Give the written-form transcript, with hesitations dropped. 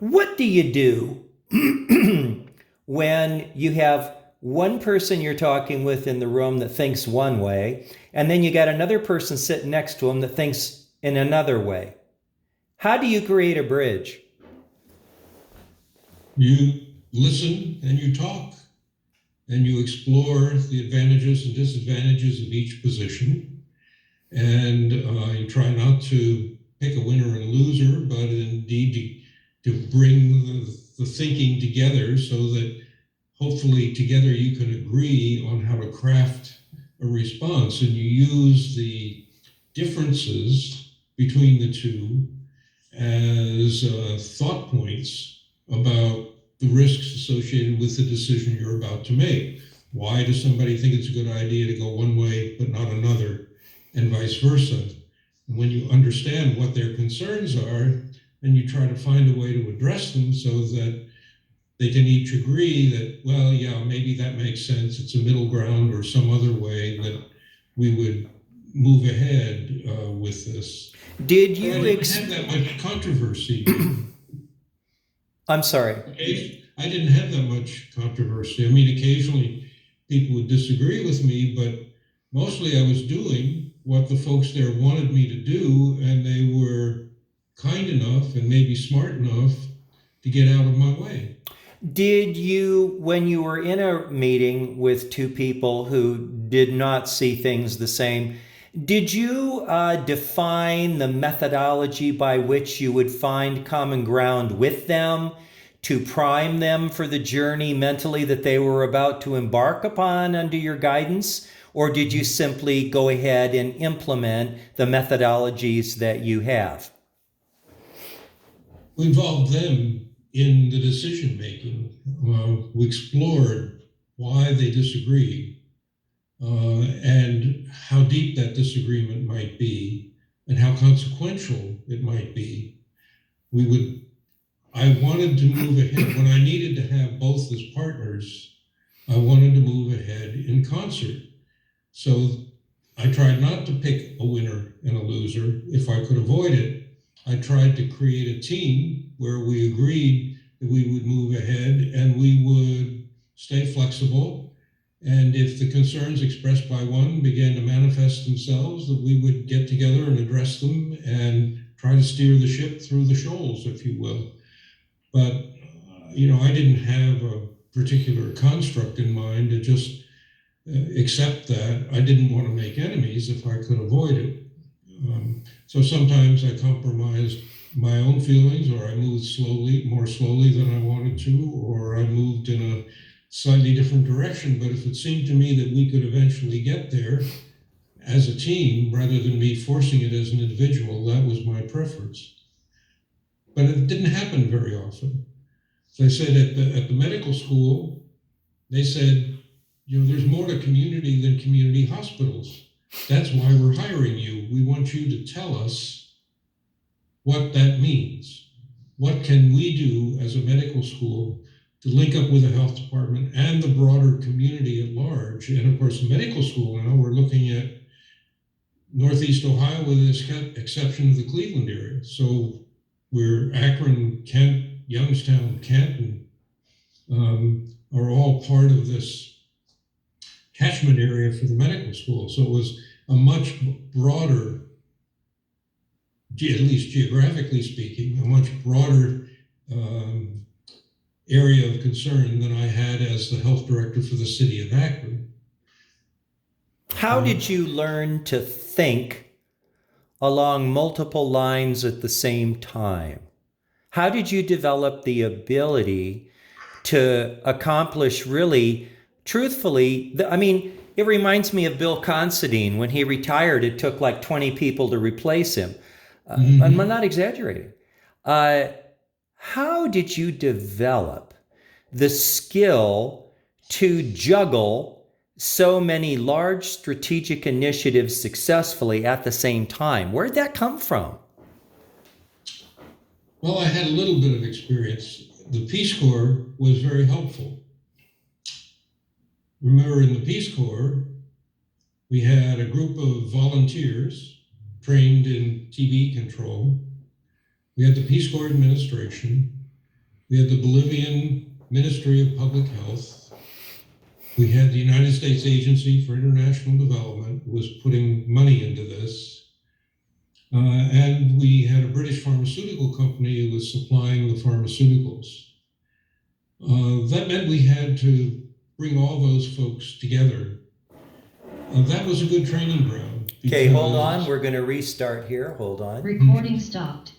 What do you do when you have one person you're talking with in the room that thinks one way, and then you got another person sitting next to him that thinks in another way? How do you create a bridge? You listen and you talk, and you explore the advantages and disadvantages of each position. And you try not to pick a winner and loser, but indeed to bring the thinking together so that hopefully together you can agree on how to craft a response. And you use the differences between the two as thought points about the risks associated with the decision you're about to make. Why does somebody think it's a good idea to go one way but not another, and vice versa? And when you understand what their concerns are, then you try to find a way to address them so that they can each agree that, well, yeah, maybe that makes sense. It's a middle ground or some other way that we would move ahead with this. Did But I you didn't have that much controversy. I'm sorry. I didn't have that much controversy. I mean, occasionally people would disagree with me, but mostly I was doing what the folks there wanted me to do, and they were kind enough and maybe smart enough to get out of my way. Did you, when you were in a meeting with two people who did not see things the same, did you define the methodology by which you would find common ground with them to prime them for the journey mentally that they were about to embark upon under your guidance? Or did you simply go ahead and implement the methodologies that you have? We involved them in the decision making. We explored why they disagreed and how deep that disagreement might be and how consequential it might be. I wanted to move ahead. When I needed to have both as partners, I wanted to move ahead in concert. So I tried not to pick a winner and a loser if I could avoid it. I tried to create a team where we agreed that we would move ahead and we would stay flexible. And if the concerns expressed by one began to manifest themselves, that we would get together and address them and try to steer the ship through the shoals, if you will. But, I didn't have a particular construct in mind. To just accept that I didn't want to make enemies if I could avoid it. So sometimes I compromised my own feelings, or I moved more slowly than I wanted to, or I moved in a slightly different direction. But if it seemed to me that we could eventually get there as a team, rather than me forcing it as an individual, that was my preference. But it didn't happen very often. So I said at the medical school, they said, there's more to community than community hospitals. That's why we're hiring you. We want you to tell us what that means. What can we do as a medical school to link up with the health department and the broader community at large? And of course, medical school now, we're looking at Northeast Ohio with the exception of the Cleveland area. So we're Akron, Kent, Youngstown, Canton are all part of this catchment area for the medical school. So it was a much broader, at least geographically speaking, a much broader area of concern than I had as the health director for the city of Akron. How did you learn to think along multiple lines at the same time? How did you develop the ability to accomplish really, truthfully, it reminds me of Bill Considine. When he retired, it took like 20 people to replace him. I'm not exaggerating. How did you develop the skill to juggle so many large strategic initiatives successfully at the same time? Where'd that come from? Well, I had a little bit of experience. The Peace Corps was very helpful. Remember, in the Peace Corps, we had a group of volunteers trained in TB control. We had the Peace Corps administration, We had the Bolivian Ministry of Public Health. We had the United States Agency for International Development was putting money into this. And we had a British pharmaceutical company who was supplying the pharmaceuticals. That meant we had to bring all those folks together. That was a good training ground. Okay, hold on. We're going to restart here. Hold on. Recording stopped.